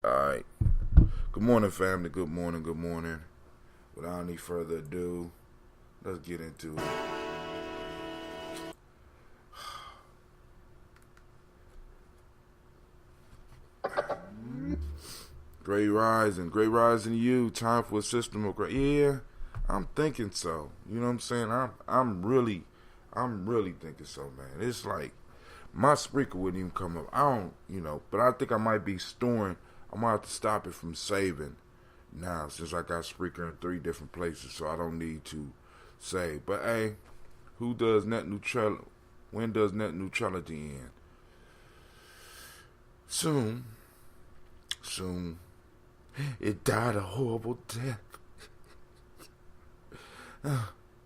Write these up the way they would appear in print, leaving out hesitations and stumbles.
Alright. Good morning, family. Good morning, good morning. Without any further ado, let's get into it. Great rising to you. Time for a system of great. Yeah, I'm thinking so. You know what I'm saying? I'm really thinking so, man. It's like my Spreaker wouldn't even come up. I don't, but I think I might be storing. I might have to stop it from saving now since I got Spreaker in 3 different places, so I don't need to save. But hey, who does net neutrality? When does net neutrality end? Soon. It died a horrible death.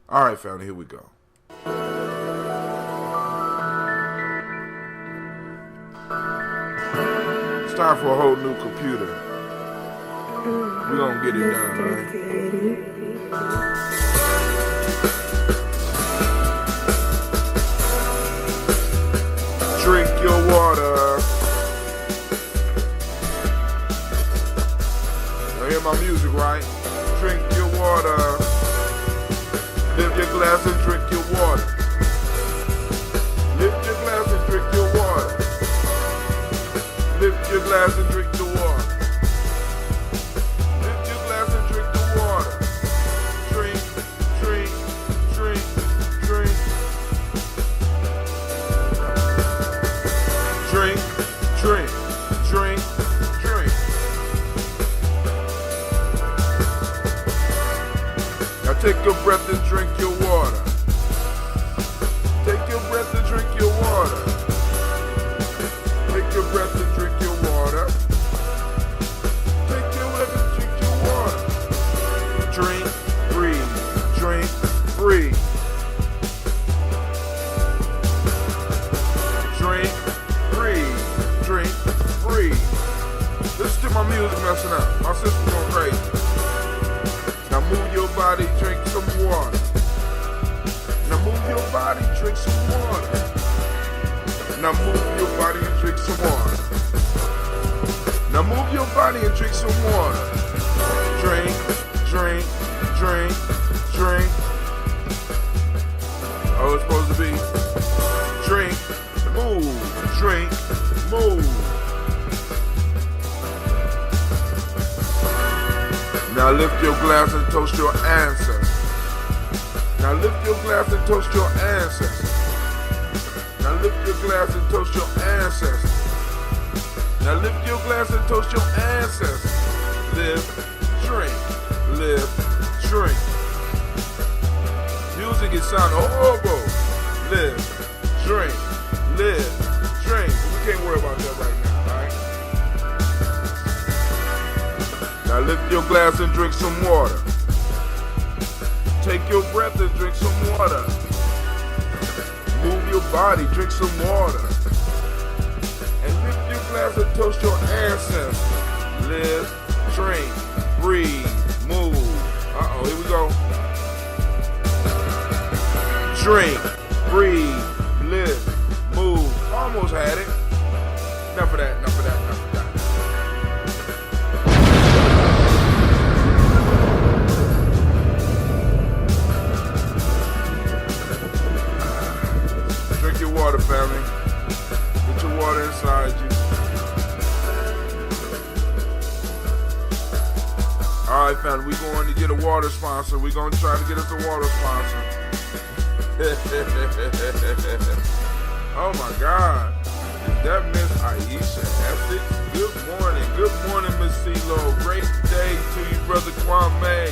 All right, family, here we go. It's time for a whole new computer. We're gonna get it done, right? Drink your water. Hear my music, right? Drink your water. Lift your glass and drink your water. Lift your glass and drink your water. Lift your glass and drink the water. Lift your glass and drink the water. Drink, drink, drink, drink. Drink, drink, drink, drink. Now take a breath and drink your water. Take your breath and drink your water. Take your breath and drink your water. Take your breath and drink your water. Drink, breathe, drink, breathe. Drink, breathe, drink, breathe. Listen to my music messing up. My system going crazy. Now move your body, drink some water. Now move your body, drink some water. Now move your body and drink some water. Now move your body and drink some water. Drink, drink, drink, drink. Oh, it's supposed to be drink, move, drink, move. Now lift your glass and toast your ancestors. Now lift your glass and toast your ancestors. Now lift your glass and toast your ancestors. Now lift your glass and toast your ancestors. Live, drink, drink. Music is sounding horrible. Live, drink, drink. We can't worry about that right now, alright? Now lift your glass and drink some water. Take your breath and drink some water. Move your body, drink some water. And lift your glass and toast your ancestors. Live, drink, breathe, move. Uh-oh, here we go. Drink, breathe, live, move. Almost had it. Enough of that, enough of that, enough of that. Water, family. Get your water inside you. Alright, family, we're going to get a water sponsor. We're going to try to get us a water sponsor. Oh my God. Is that Miss Aisha Essex? Good morning, Miss CeeLo. Great day to you, Brother Gye-Nyame.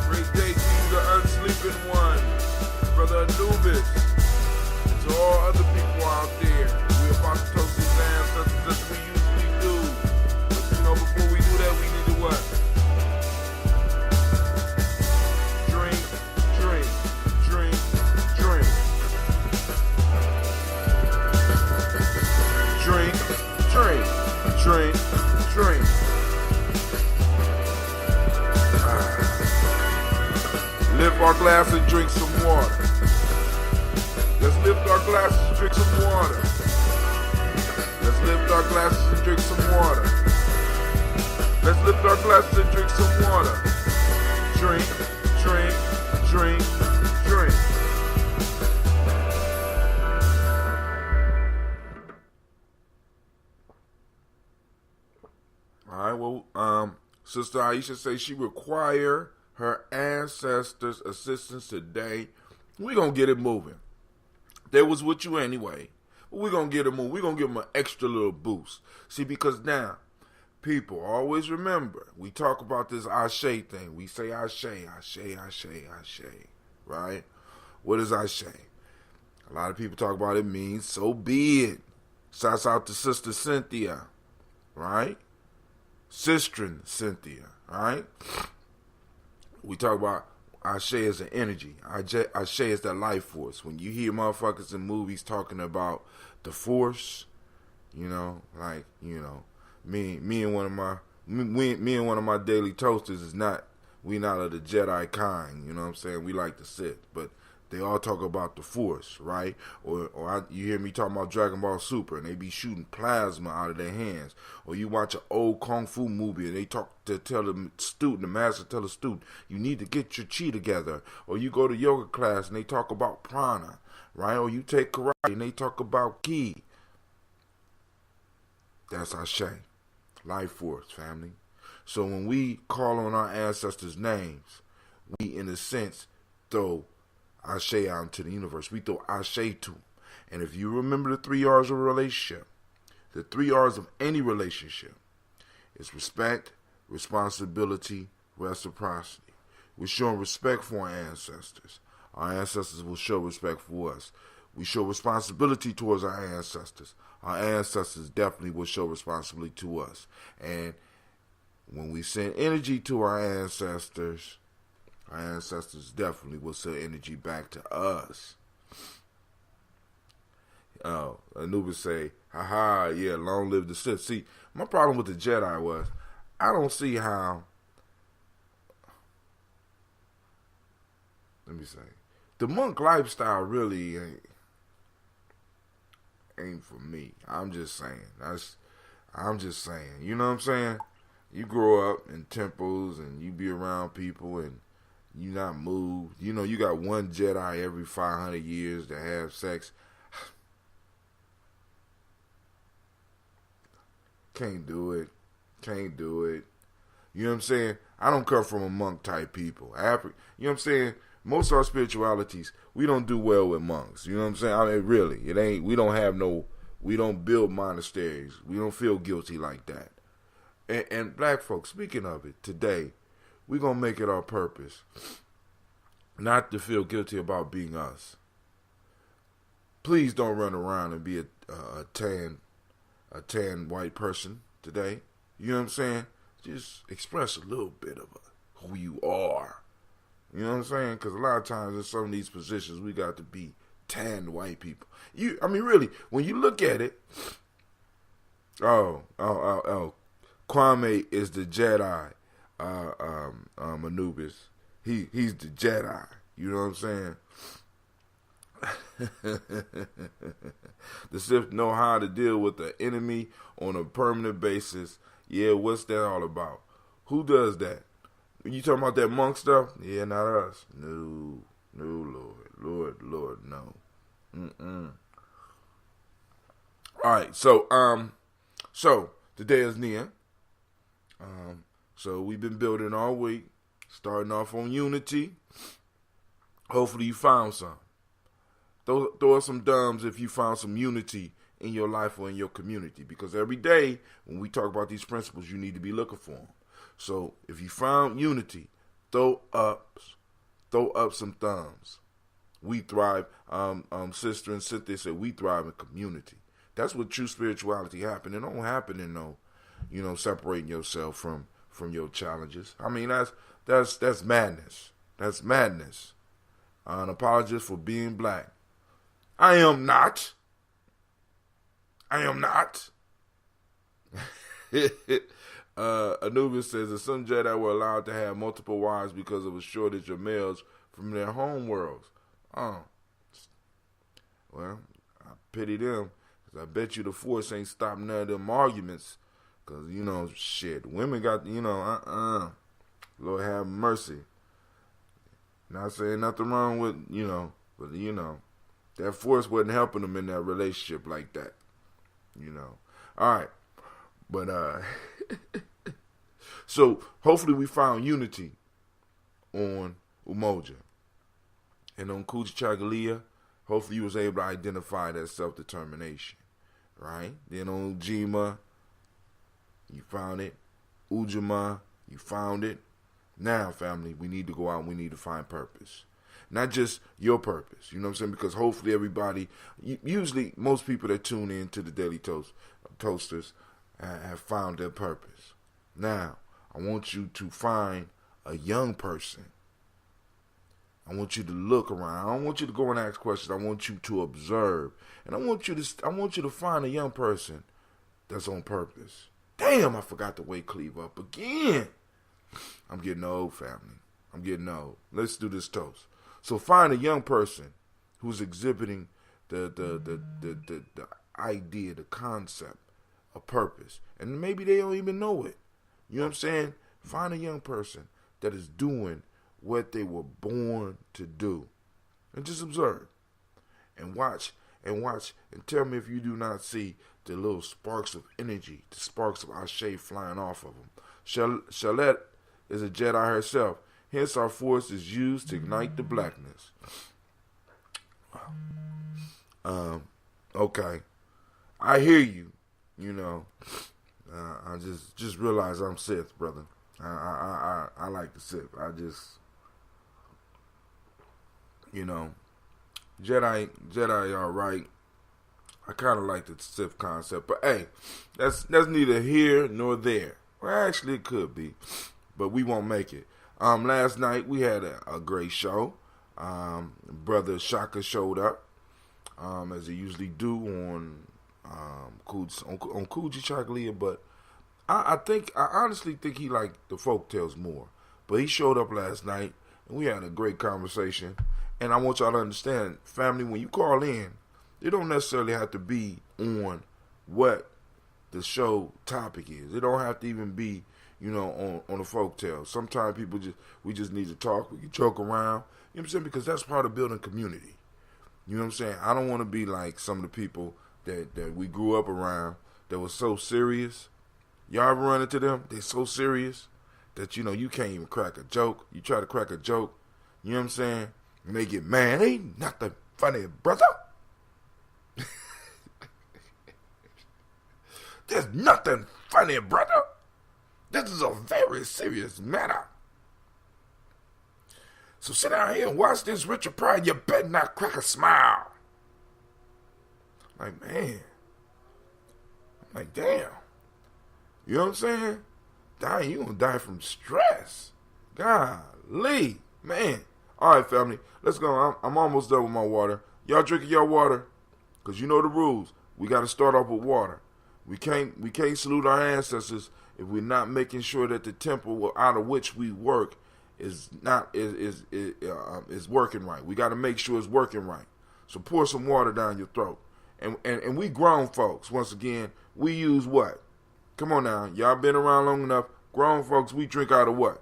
Great day to you, the unsleeping one, Brother Anubis. To all other people out there, we're about to toast these ancestors as we usually do. But before we do that, we need to what? Drink, drink, drink, drink. Drink, drink, drink, drink. Lift our glass and drink some water. Let's lift our glasses and drink some water. Let's lift our glasses and drink some water. lift our glasses and drink some water. Drink, drink, drink, drink. All right, well, Sister Aisha say she require her ancestors' assistance today. We're going to get it moving. They was with you anyway. But we're going to get it moving. We're going to give them an extra little boost. See, because now, people always remember, we talk about this Ashe thing. We say Ashe, Ashe, Ashe, Ashe. Right? What is Ashe? A lot of people talk about it means so be it. Shouts out to Sister Cynthia. Right? Sister Cynthia. Right? We talk about Ashe as an energy. Ashe is that life force. When you hear motherfuckers in movies talking about the force, you know, like, you know, me and one of my daily toasters is not, we not of the Jedi kind, you know what I'm saying? We like the Sith, but they all talk about the force, right? You hear me talking about Dragon Ball Super, and they be shooting plasma out of their hands. Or you watch an old kung fu movie, and they tell the master tell the student, you need to get your chi together. Or you go to yoga class, and they talk about prana, right? Or you take karate, and they talk about ki. That's Ashe, life force, family. So when we call on our ancestors' names, we, in a sense, throw Ashe out into the universe. We throw Ashe to them. And if you remember the 3 R's of a relationship, the 3 R's of any relationship is respect, responsibility, reciprocity. We're showing respect for our ancestors. Our ancestors will show respect for us. We show responsibility towards our ancestors. Our ancestors definitely will show responsibility to us. And when we send energy to our ancestors definitely will send energy back to us. Oh, Anubis say, haha, yeah, long live the Sith. See, my problem with the Jedi was, I don't see how, let me say, the monk lifestyle really ain't for me. I'm just saying. You know what I'm saying? You grow up in temples and you be around people and you not moved. You know, you got one Jedi every 500 years to have sex. Can't do it. You know what I'm saying? I don't come from a monk type people. You know what I'm saying? Most of our spiritualities, we don't do well with monks. You know what I'm saying? I mean, really, we don't build monasteries. We don't feel guilty like that. And black folks, speaking of it, today, we're going to make it our purpose not to feel guilty about being us. Please don't run around and be a tan white person today. You know what I'm saying? Just express a little bit of who you are. You know what I'm saying? Because a lot of times in some of these positions, we got to be tanned white people. I mean, really, when you look at it, Kwame is the Jedi. Anubis, he's the Jedi. You know what I'm saying? The Sith know how to deal with the enemy on a permanent basis. Yeah, what's that all about? Who does that? You talking about that monk stuff? Yeah, not us. No, Lord, no. All right, so today is Nia. So we've been building all week, starting off on unity. Hopefully you found some. Throw us some thumbs if you found some unity in your life or in your community. Because every day when we talk about these principles, you need to be looking for them. So if you found unity, throw up some thumbs. We thrive. Sister and Cynthia said we thrive in community. That's what true spirituality happens. It don't happen in no, separating yourself from your challenges. I mean, that's madness. That's madness. An apologist for being black. I am not. Anubis says that some Jedi were allowed to have multiple wives because of a shortage of males from their home worlds. Oh. Well, I pity them, because I bet you the Force ain't stopped none of them arguments Because, shit, women got, Lord have mercy. Not saying nothing wrong with, but, that force wasn't helping them in that relationship like that. All right. But, so hopefully we found unity on Umoja. And on Kujichagulia, hopefully you was able to identify that self-determination. Right? Then on Ujima, you found it. Ujima, you found it. Now, family, we need to go out and we need to find purpose. Not just your purpose, you know what I'm saying? Because hopefully everybody, usually most people that tune in to the Daily Toasters have found their purpose. Now, I want you to find a young person. I want you to look around. I don't want you to go and ask questions. I want you to observe. And I want you to find a young person that's on purpose. Damn, I forgot to wake Cleve up again. I'm getting old, family. I'm getting old. Let's do this toast. So find a young person who's exhibiting the idea, the concept of purpose. And maybe they don't even know it. You know what I'm saying? Find a young person that is doing what they were born to do. And just observe. And watch. And tell me if you do not see the little sparks of energy, the sparks of Ashe flying off of them. Shalette is a Jedi herself. Hence our force is used to ignite the blackness. Okay. I hear you. I just realized I'm Sith, brother. I like the Sith. I just, Jedi are right. I kind of like the Sith concept, but hey, that's neither here nor there. Well, actually, it could be, but we won't make it. Last night we had a great show. Brother Shaka showed up, as he usually do on Kujichagulia, but I honestly think he liked the folk tales more. But he showed up last night, and we had a great conversation. And I want y'all to understand, family, when you call in, it don't necessarily have to be on what the show topic is. It don't have to even be, on a folk tale. Sometimes we just need to talk. We can joke around. You know what I'm saying? Because that's part of building community. You know what I'm saying? I don't want to be like some of the people that we grew up around that was so serious. Y'all ever run into them? They're so serious that, you can't even crack a joke. You try to crack a joke, you know what I'm saying? And they get mad. Ain't nothing funny, brother. There's nothing funny, brother. This is a very serious matter. So sit down here and watch this Richard Pryor. You better not crack a smile. Like, man. I'm like, damn. You know what I'm saying? Dying, you gonna die from stress. Golly, man. All right, family. Let's go. I'm almost done with my water. Y'all drinking your water? Because you know the rules. We got to start off with water. We can't salute our ancestors if we're not making sure that the temple out of which we work is working right. We got to make sure it's working right. So pour some water down your throat. And we grown folks. Once again, we use what? Come on now. Y'all been around long enough. Grown folks, we drink out of what?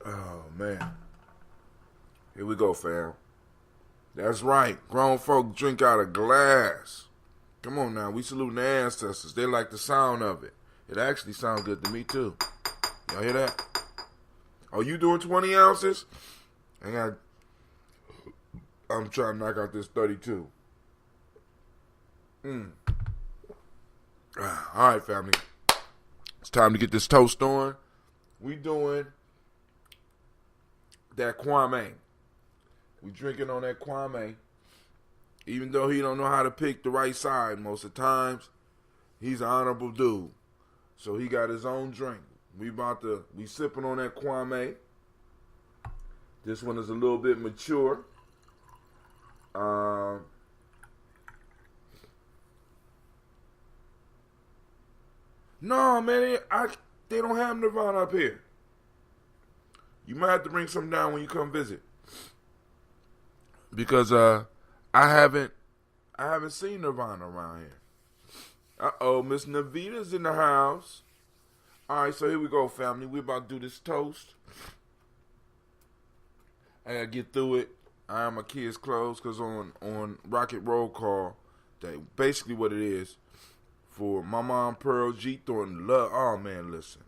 Oh, man. Here we go, fam. That's right. Grown folk drink out of glass. Come on now. We salute the ancestors. They like the sound of it. It actually sounds good to me, too. Y'all hear that? Oh, you doing 20 ounces? I'm trying to knock out this 32. All right, family. It's time to get this toast on. We doing that Kwame. We drinking on that Kwame. Even though he don't know how to pick the right side most of the times, he's an honorable dude. So he got his own drink. We sipping on that Gye-Nyame. This one is a little bit mature. No, man, they don't have Nirvana up here. You might have to bring some down when you come visit, because I haven't seen Nirvana around here. Miss Navita's in the house. All right, so here we go, family. We're about to do this toast. I gotta get through it. I have my kids' clothes because on Rocket Roll Call, that basically what it is for my mom, Pearl G. Thornton. Love. Oh man, listen.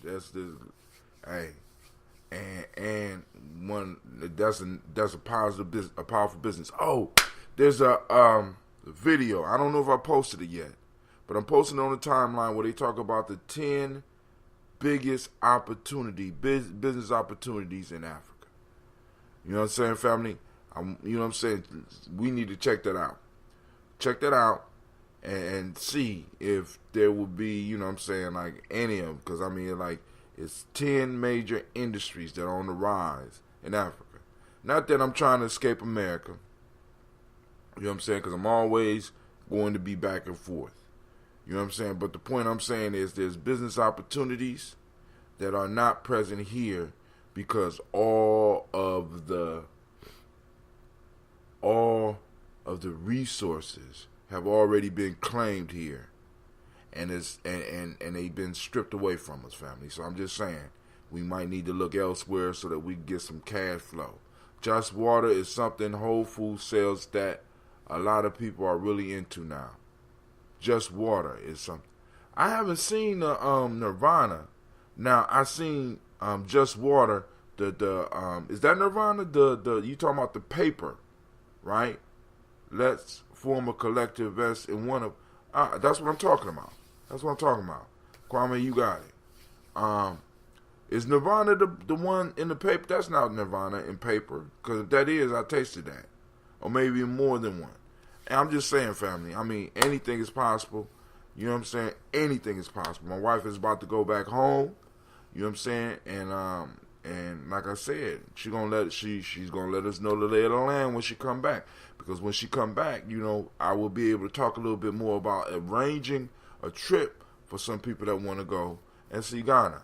That's this. Hey, and one that's a positive business, a powerful business. Oh, there's a video. I don't know if I posted it yet, but I'm posting it on the timeline where they talk about the 10 biggest business opportunities in Africa. You know what I'm saying, family? You know what I'm saying? We need to check that out. Check that out and see if there will be, you know what I'm saying, like any of them. Because, I mean, like, it's 10 major industries that are on the rise in Africa. Not that I'm trying to escape America. You know what I'm saying? Because I'm always going to be back and forth. You know what I'm saying? But the point I'm saying is there's business opportunities that are not present here because all of the resources have already been claimed here, and they've been stripped away from us, family. So I'm just saying we might need to look elsewhere so that we can get some cash flow. Just Water is something Whole Foods sells that a lot of people are really into now. Just Water is something. I haven't seen Nirvana. Now I seen Just Water. Is that Nirvana? You talking about the paper, right? Let's form a collective invest in one of. That's what I'm talking about. Kwame, you got it. Is Nirvana the one in the paper? That's not Nirvana in paper, because if that is, I tasted that, or maybe more than one. And I'm just saying, family. I mean, anything is possible. You know what I'm saying? Anything is possible. My wife is about to go back home. You know what I'm saying? And like I said, she's gonna let us know the lay of the land when she come back. Because when she come back, you know, I will be able to talk a little bit more about arranging a trip for some people that want to go and see Ghana.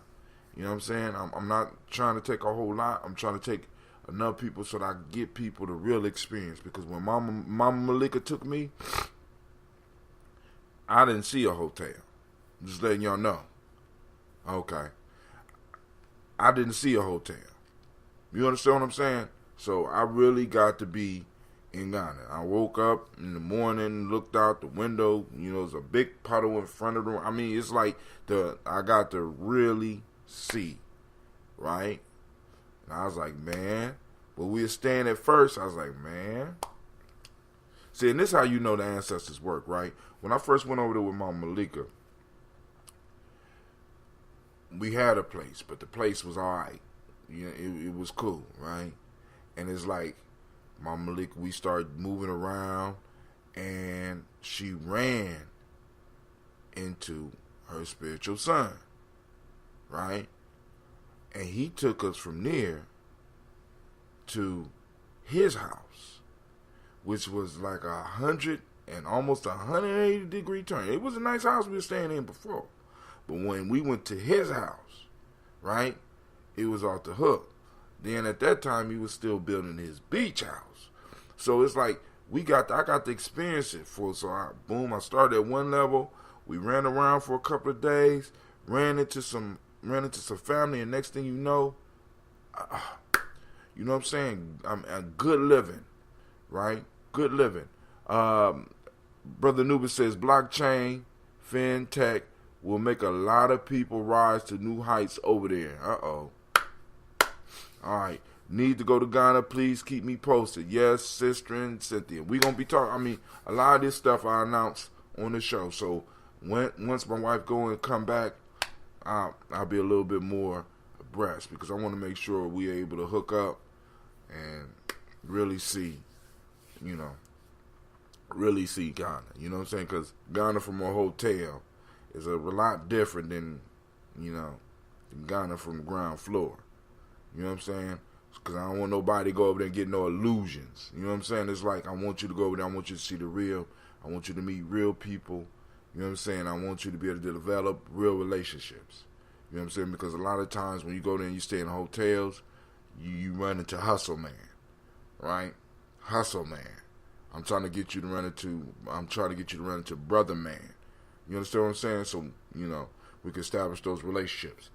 You know what I'm saying? I'm not trying to take a whole lot. I'm trying to take enough people so that I get people the real experience. Because when Mama Malika took me, I didn't see a hotel. I'm just letting y'all know. Okay. I didn't see a hotel. You understand what I'm saying? So I really got to be in Ghana. I woke up in the morning, looked out the window. You know, there's a big puddle in front of the room. I mean, it's like I got to really see, right? And I was like, man. But we were staying at first. I was like, man. See, and this is how you know the ancestors work, right? When I first went over there with Mama Malika, we had a place, but the place was all right. You know, it was cool, right? And it's like, Mama Malika, we started moving around, and she ran into her spiritual son, right? And he took us from there to his house, which was like 100 and almost 180-degree turn. It was a nice house we were staying in before. But when we went to his house, right, it was off the hook. Then at that time, he was still building his beach house. So it's like I got to experience it so I started at one level. We ran around for a couple of days, ran into some family, and next thing you know what I'm saying? I'm good living, right? Good living. Brother Nuba says blockchain, fintech will make a lot of people rise to new heights over there. All right. Need to go to Ghana. Please keep me posted. Yes, Sister and Cynthia. We're going to be talking. I mean, a lot of this stuff I announced on the show. So once my wife go and come back, I'll be a little bit more abreast, because I want to make sure we're able to hook up and really see Ghana. You know what I'm saying? Because Ghana from a hotel is a lot different than, than Ghana from the ground floor. You know what I'm saying? Because I don't want nobody to go over there and get no illusions. You know what I'm saying? It's like, I want you to go over there, I want you to see the real. I want you to meet real people. You know what I'm saying? I want you to be able to develop real relationships. You know what I'm saying? Because a lot of times when you go there and you stay in hotels, you run into hustle man, right? Hustle man. I'm trying to get you to run into brother man. You understand what I'm saying? So, we can establish those relationships.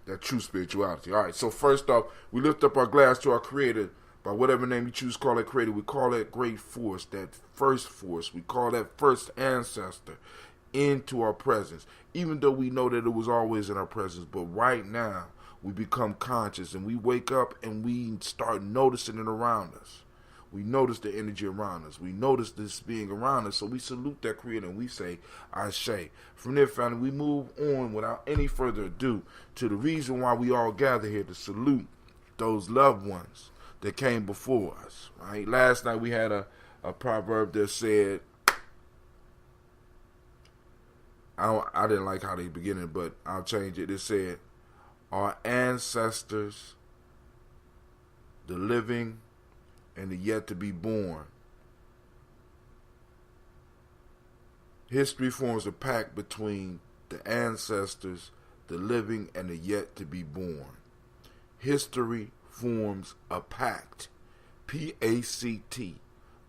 That true spirituality. All right, so first off, we lift up our glass to our Creator by whatever name you choose to call that Creator. We call that great force, that first force. We call that first ancestor into our presence, even though we know that it was always in our presence. But right now, we become conscious and we wake up and we start noticing it around us. We notice the energy around us. We notice this being around us. So we salute that Creator and we say, Ashe. From there, family, we move on without any further ado to the reason why we all gather here, to salute those loved ones that came before us. Right? Last night we had a proverb that said, I didn't like how they began it, but I'll change it. It said, our ancestors, the living and the yet to be born. History forms a pact between the ancestors, the living, and the yet to be born. History forms a pact. P-A-C-T.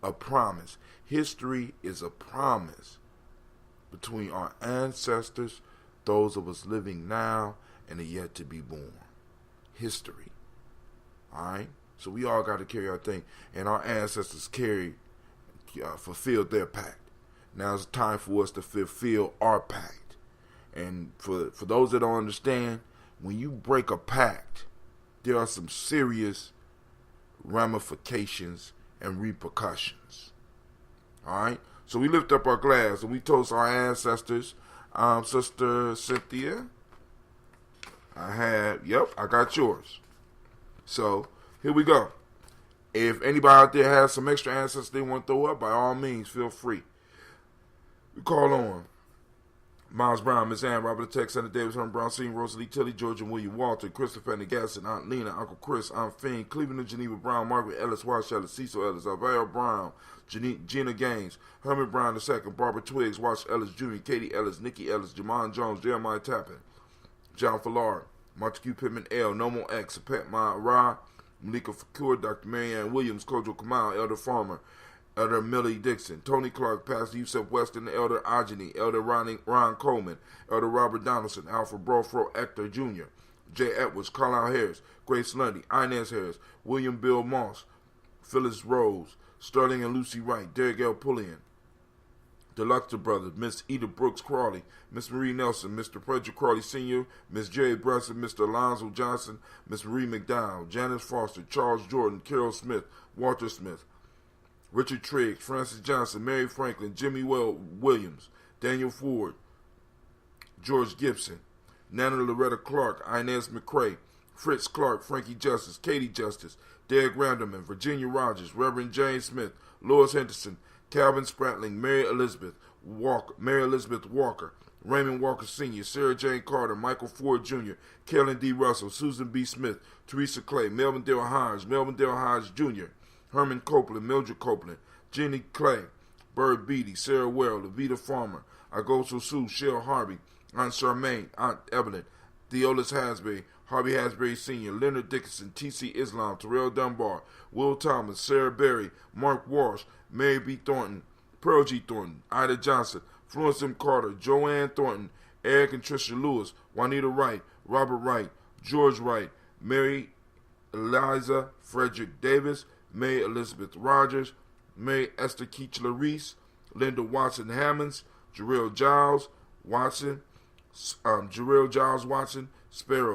A promise. History is a promise between our ancestors, those of us living now, and the yet to be born. History. Alright? So we all got to carry our thing. And our ancestors fulfilled their pact. Now it's time for us to fulfill our pact. And for those that don't understand, when you break a pact, there are some serious ramifications and repercussions. Alright? So we lift up our glass and we toast our ancestors. Sister Cynthia, I got yours. So, here we go. If anybody out there has some extra ancestors they want to throw up, by all means, feel free. We call on Miles Brown, Miss Ann, Robert Tech, Senator Davis, Herman Brown, Senior, Rosalie Tilly, George and William Walter, Christopher and Gasson, Aunt Lena, Uncle Chris, Aunt Fiend, Cleveland and Geneva Brown, Margaret Ellis, Wash Ellis, Cecil Ellis, Alvaro Brown, Gina Gaines, Herman Brown II, Barbara Twiggs, Wash Ellis Jr., Katie Ellis, Nikki Ellis, Jamon Jones, Jeremiah Tappan, John Fallard, Montague Pittman L, Nomo X, Pet Ma Ra, Malika Fakur, Dr. Marianne Williams, Kojo Kamal, Elder Farmer, Elder Millie Dixon, Tony Clark, Pastor Yusuf Weston, Elder Ajani, Elder Ron Coleman, Elder Robert Donaldson, Alfred Brofro Ector Jr., Jay Edwards, Carlisle Harris, Grace Lundy, Inez Harris, William Bill Moss, Phyllis Rose, Sterling and Lucy Wright, Derek L. Pullian, the Luxor Brothers, Miss Edith Brooks Crawley, Miss Marie Nelson, Mr. Frederick Crawley Sr., Miss Jerry Brunson, Mr. Alonzo Johnson, Miss Marie McDowell, Janice Foster, Charles Jordan, Carol Smith, Walter Smith, Richard Triggs, Francis Johnson, Mary Franklin, Jimmy Williams, Daniel Ford, George Gibson, Nana Loretta Clark, Inez McCrae, Fritz Clark, Frankie Justice, Katie Justice, Derek Randerman, Virginia Rogers, Reverend James Smith, Lois Henderson, Calvin Spratling, Mary Elizabeth Walker, Raymond Walker Sr., Sarah Jane Carter, Michael Ford Jr., Kellen D. Russell, Susan B. Smith, Teresa Clay, Melvin Dale Hodge Jr., Herman Copeland, Mildred Copeland, Jenny Clay, Bird Beatty, Sarah Well, Levita Farmer, Agoso Sue, Shell Harvey, Aunt Charmaine, Aunt Evelyn, Theolis Hasbury, Harvey Hasbury Sr., Leonard Dickinson, T.C. Islam, Terrell Dunbar, Will Thomas, Sarah Berry, Mark Walsh, Mary B. Thornton, Pearl G. Thornton, Ida Johnson, Florence M. Carter, Joanne Thornton, Eric and Tricia Lewis, Juanita Wright, Robert Wright, George Wright, Mary Eliza Frederick Davis, May Elizabeth Rogers, Mary Esther Keechler Reese, Linda Watson Hammonds, Jarrell Giles Watson, Sparrow,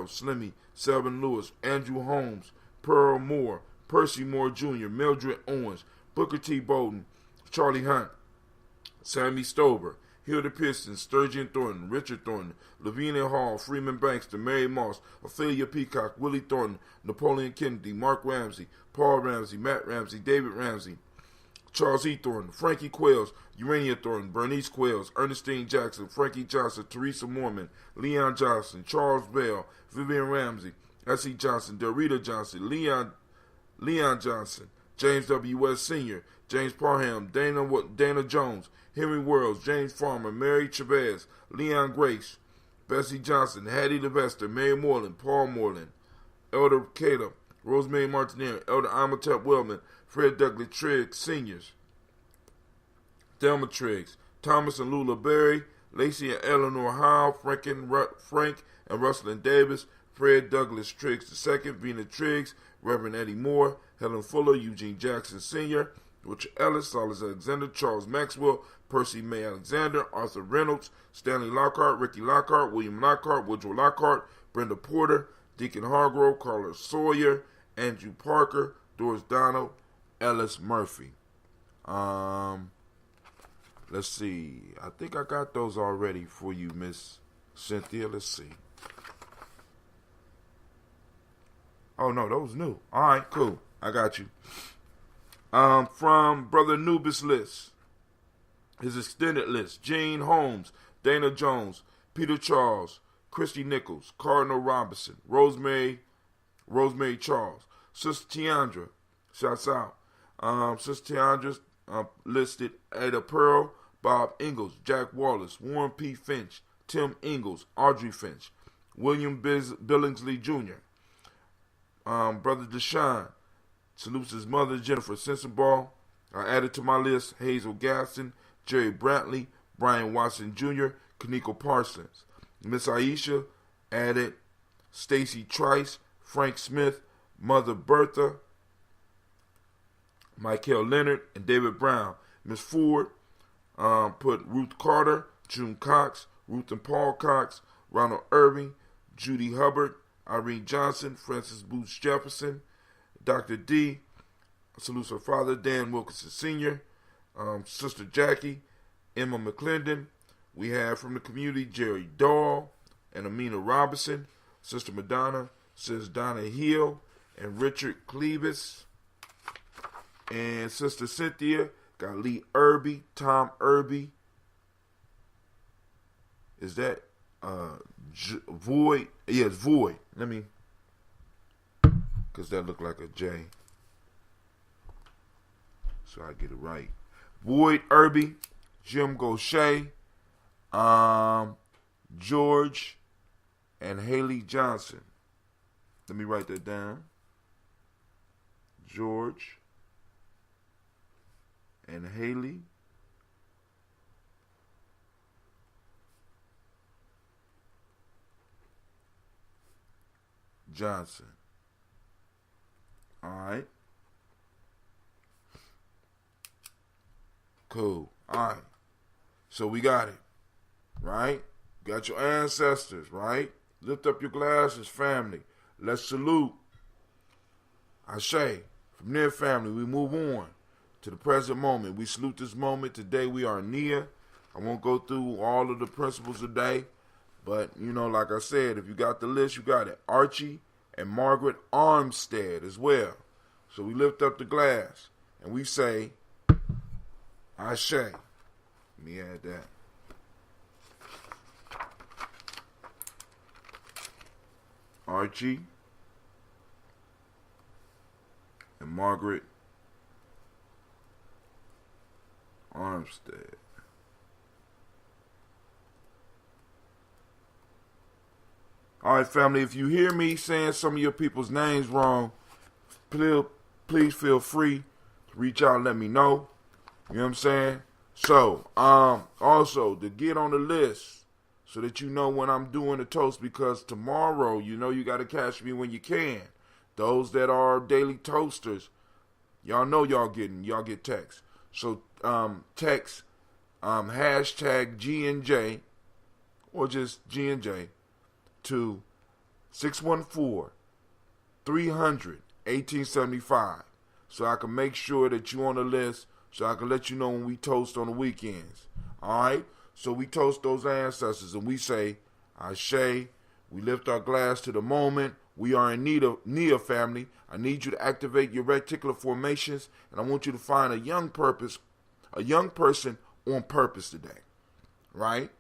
Slimmy, Selvin Lewis, Andrew Holmes, Pearl Moore, Percy Moore Jr., Mildred Owens, Booker T. Bowden, Charlie Hunt, Sammy Stover, Hilda Pearson, Sturgeon Thornton, Richard Thornton, Lavinia Hall, Freeman Bankster, Mary Moss, Ophelia Peacock, Willie Thornton, Napoleon Kennedy, Mark Ramsey, Paul Ramsey, Matt Ramsey, David Ramsey, Charles E. Thornton, Frankie Quails, Urania Thornton, Bernice Quails, Ernestine Jackson, Frankie Johnson, Teresa Mormon, Leon Johnson, Charles Bell, Vivian Ramsey, S.E. Johnson, Dorita Johnson, Leon Johnson, James W. West Sr., James Parham, Dana Jones, Henry Worlds, James Farmer, Mary Chavez, Leon Grace, Bessie Johnson, Hattie DeVester, Mary Moreland, Paul Moreland, Elder Caleb, Rosemary Martinez, Elder Amatep Wellman, Fred Douglas Triggs, Seniors, Thelma Triggs, Thomas and Lula Berry, Lacey and Eleanor Howe, Frank and Russell Davis, Fred Douglas Triggs II, Vena Triggs, Reverend Eddie Moore, Helen Fuller, Eugene Jackson Sr., Richard Ellis, Silas Alexander, Charles Maxwell, Percy May Alexander, Arthur Reynolds, Stanley Lockhart, Ricky Lockhart, William Lockhart, Woodrow Lockhart, Brenda Porter, Deacon Hargrove, Carla Sawyer, Andrew Parker, Doris Donald, Ellis Murphy. Let's see. I think I got those already for you, Miss Cynthia. Let's see. Oh, no, those new. All right, cool. I got you. From Brother Anubis list, his extended list: Gene Holmes, Dana Jones, Peter Charles, Christy Nichols, Cardinal Robinson, Rosemary Charles, Sister Tiandra, shouts out. Sister Tiandra listed Ada Pearl, Bob Ingalls, Jack Wallace, Warren P. Finch, Tim Ingalls, Audrey Finch, William Billingsley Jr., Brother Deshaun, salutes his mother, Jennifer Sensenball. I added to my list Hazel Gaston, Jerry Brantley, Brian Watson Jr., Kaneko Parsons. Miss Aisha added Stacy Trice, Frank Smith, Mother Bertha, Michael Leonard, and David Brown. Miss Ford put Ruth Carter, June Cox, Ruth and Paul Cox, Ronald Irving, Judy Hubbard, Irene Johnson, Francis Booth Jefferson, Dr. D, salutes her father, Dan Wilkinson Sr., Sister Jackie, Emma McClendon. We have from the community Jerry Dahl and Amina Robinson. Sister Madonna says Donna Hill and Richard Clevis. And Sister Cynthia got Lee Irby, Tom Irby. Is that Void? Yes, Void. Let me, because that looked like a J. So I get it right. Void Irby, Jim Gaucher, George, and Haley Johnson. Let me write that down. George and Haley Johnson. All right. Cool. All right. So we got it. Right? Got your ancestors, right? Lift up your glasses, family. Let's salute. Ashe. From their family, we move on to the present moment. We salute this moment. Today we are Nia. I won't go through all of the principles today, but, you know, like I said, if you got the list, you got it. Archie and Margaret Armstead as well. So we lift up the glass and we say, Ashe. Let me add that. Archie and Margaret Armstead. All right, family, if you hear me saying some of your people's names wrong, please feel free to reach out and let me know. You know what I'm saying? So, also, to get on the list so that you know when I'm doing the toast, because tomorrow, you know you got to catch me when you can. Those that are daily toasters, y'all know y'all get text. So, text hashtag G&J or just G&J to 614-300-1875 so I can make sure that you on the list, so I can let you know when we toast on the weekends. All right? So we toast those ancestors and we say, Ashe, we lift our glass to the moment We are in need of Nia family. I need you to activate your reticular formations, and I want you to find a young person on purpose today. Right?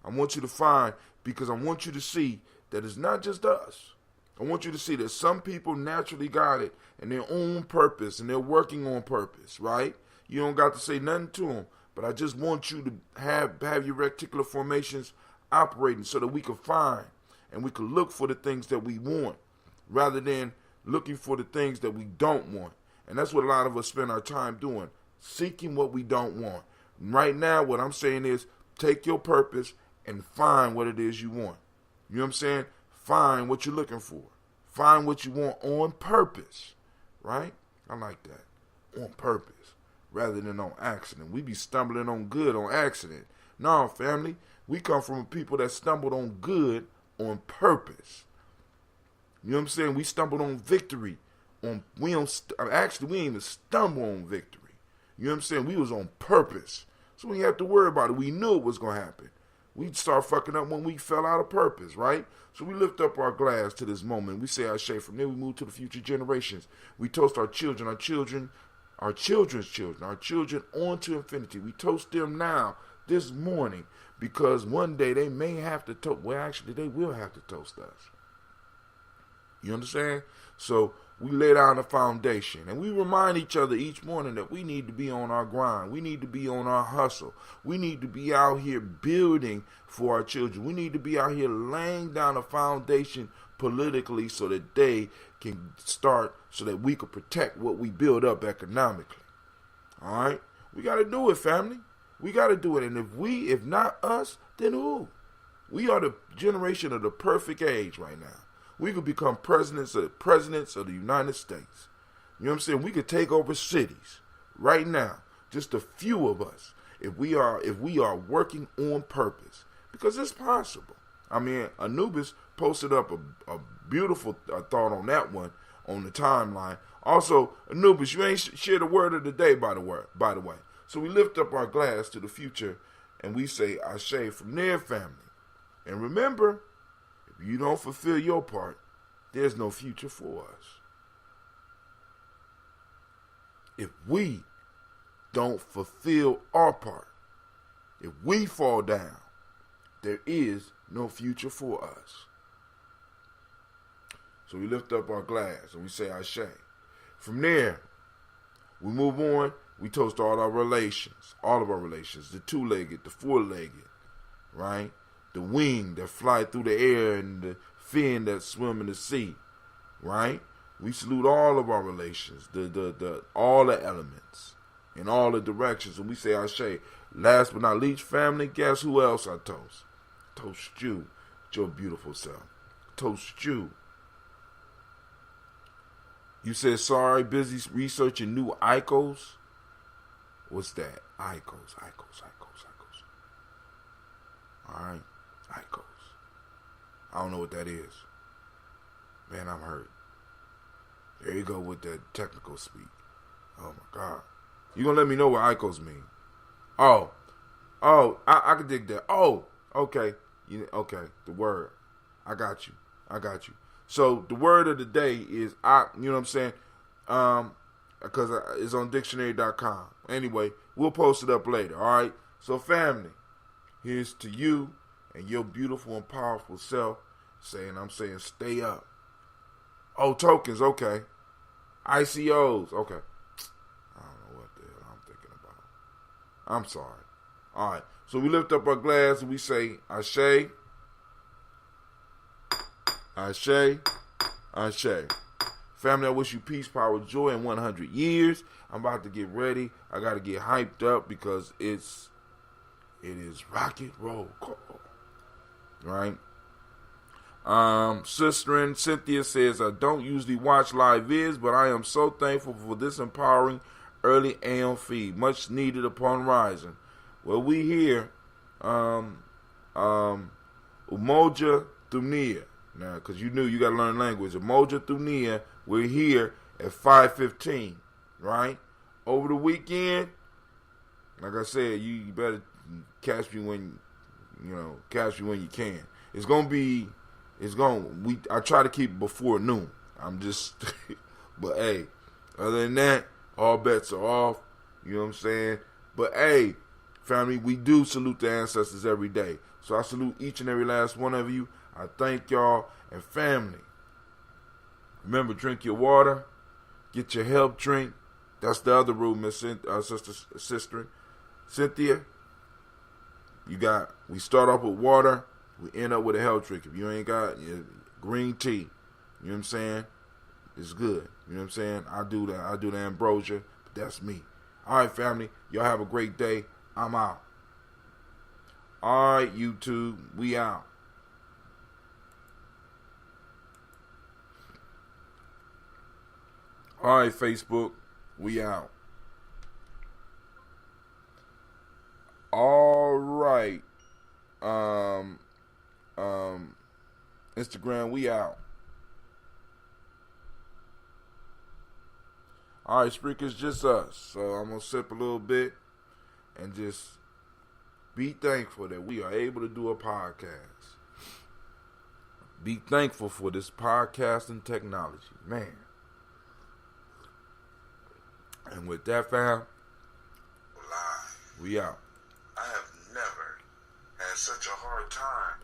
I want you to find, because I want you to see that it's not just us. I want you to see that some people naturally got it and their own purpose, and they're working on purpose, right? You don't got to say nothing to them, but I just want you to have your reticular formations operating so that we can find and we can look for the things that we want rather than looking for the things that we don't want. And that's what a lot of us spend our time doing, seeking what we don't want. Right now, what I'm saying is take your purpose and find what it is you want. You know what I'm saying? Find what you're looking for. Find what you want on purpose, right? I like that. On purpose rather than on accident. We be stumbling on good on accident. No, family, we come from people that stumbled on good on purpose. You know what I'm saying? We stumbled on victory. We ain't even stumble on victory. You know what I'm saying? We was on purpose. So we didn't have to worry about it. We knew it was going to happen. We'd start fucking up when we fell out of purpose, right? So we lift up our glass to this moment. We say our shade. From there we move to the future generations. We toast our children, our children's children, our children on to infinity. We toast them now, this morning, because one day they may have to toast. Well, actually, they will have to toast us. You understand? So we lay down a foundation, and we remind each other each morning that we need to be on our grind. We need to be on our hustle. We need to be out here building for our children. We need to be out here laying down a foundation politically so that they can start, so that we can protect what we build up economically. All right? We got to do it, family. We got to do it. And if not us, then who? We are the generation of the perfect age right now. We could become presidents of the United States. You know what I'm saying? We could take over cities right now. Just a few of us. If we are working on purpose. Because it's possible. I mean, Anubis posted up a beautiful thought on that one on the timeline. Also, Anubis, you ain't shared a word of the day, by the way. So we lift up our glass to the future and we say, Ashe from their family. And remember, if you don't fulfill your part, there's no future for us. If we don't fulfill our part, if we fall down, there is no future for us. So we lift up our glass and we say Ashe. From there, we move on. We toast all of our relations, the two-legged, the four-legged, right? The wing that fly through the air and the fin that swim in the sea, right? We salute all of our relations, all the elements in all the directions, and we say Ashe. Last but not least, family, guess who else I toast? Toast you, your beautiful self. Toast you. You said sorry, busy researching new icons. What's that? Icons. All right. Icos. I don't know what that is. Man, I'm hurt. There you go with that technical speak. Oh my God. You gonna let me know what Icos mean? Oh, I can dig that. Oh, okay. Okay, the word. I got you. So the word of the day is you know what I'm saying? Because it's on dictionary.com. Anyway, we'll post it up later, all right? So family, here's to you and your beautiful and powerful self I'm saying stay up. Oh, tokens, okay. ICOs, okay. I don't know what the hell I'm thinking about. I'm sorry. All right, so we lift up our glass and we say Ashe, Ashe, Ashe. Family, I wish you peace, power, joy, and 100 years. I'm about to get ready. I got to get hyped up because it is rocket roll call. Right? Sister and Cynthia says, I don't usually watch live vids, but I am so thankful for this empowering early AM feed. Much needed upon rising. Well, we here, Umoja Thumnia. Now, because you knew you got to learn language. Umoja Thumnia, we're here at 5:15, right? Over the weekend, like I said, you better catch me when you can. It's gonna be I try to keep it before noon. I'm just, but hey, other than that, all bets are off. You know what I'm saying? But hey, family, we do salute the ancestors every day. So I salute each and every last one of you. I thank y'all. And family, remember, drink your water. Get your help drink. That's the other rule, sister Cynthia. We start off with water. We end up with a health drink. If you ain't got green tea, you know what I'm saying? It's good. You know what I'm saying? I do the ambrosia, but that's me. All right, family. Y'all have a great day. I'm out. All right, YouTube. We out. All right, Facebook. We out. All right. Instagram, we out. All right, Spreaker's just us. So I'm going to sip a little bit and just be thankful that we are able to do a podcast. Be thankful for this podcasting technology. Man. And with that, fam, we out. I have never had such a hard time